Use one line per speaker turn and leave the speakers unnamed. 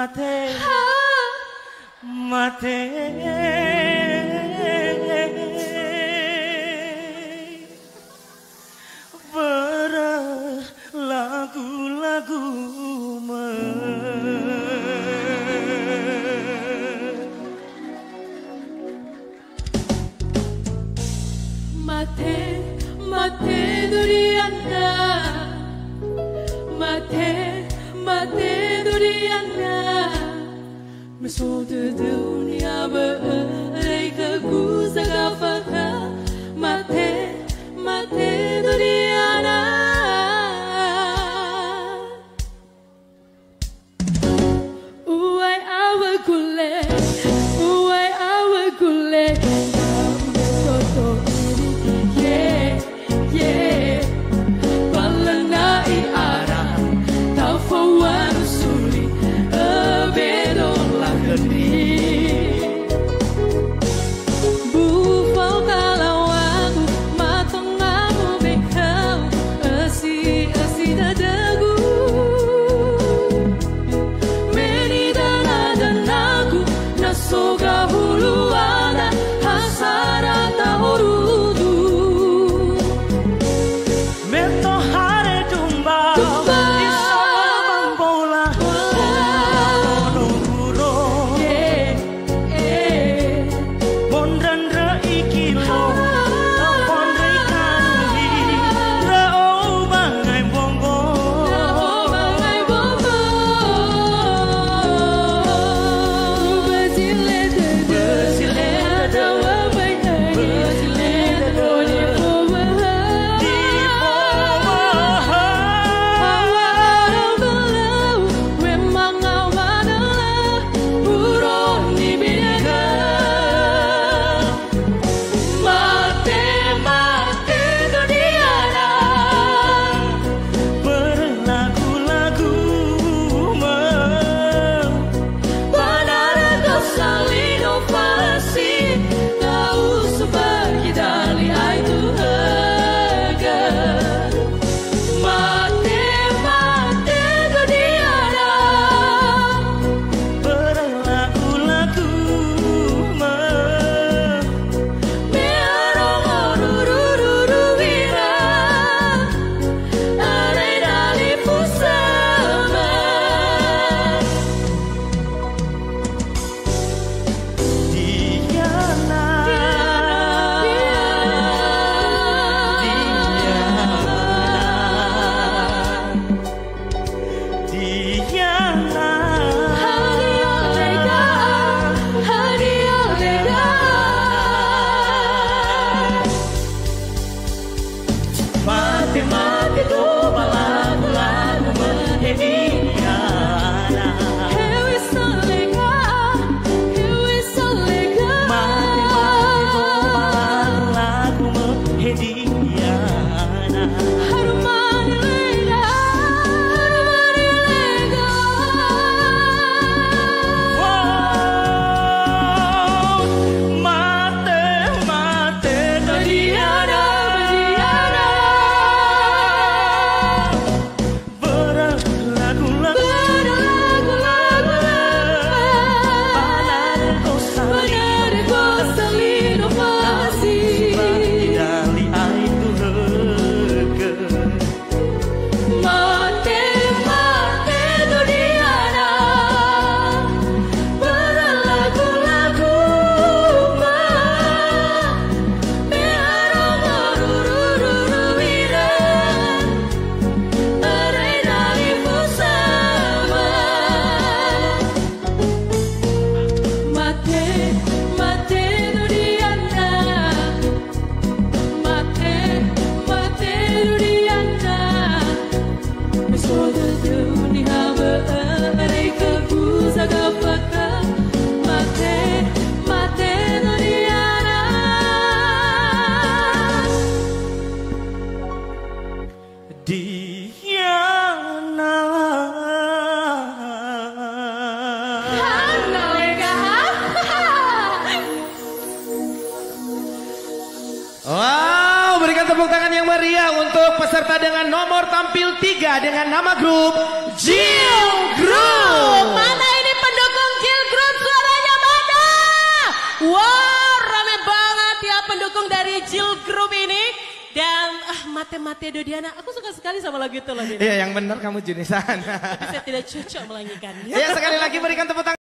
mate mate berlagu-lagu
mate mate duriana mate duriana mesut dunia berai keguza gafaka mate duriana uai awa gule soto yeah balanai arah tafawan suli abedon lagani bufau kalau aku matang aku bekau asi dadagu meni dan aku nasoga huluana hasara tahurudu
meto hare tumba iso bambola nunguro mondra ikilo pondre kanuhi rao bangai bongo
Wow, berikan tepuk tangan yang meriah untuk peserta dengan nomor tampil 3 dengan nama grup Jill Group.
Mana ini Mate Dodiana. Aku suka sekali sama lagu itu loh.
Iya, yang benar kamu Junisan.
Tapi saya tidak cocok melangikannya.
Ya, sekali lagi berikan tepuk tangan.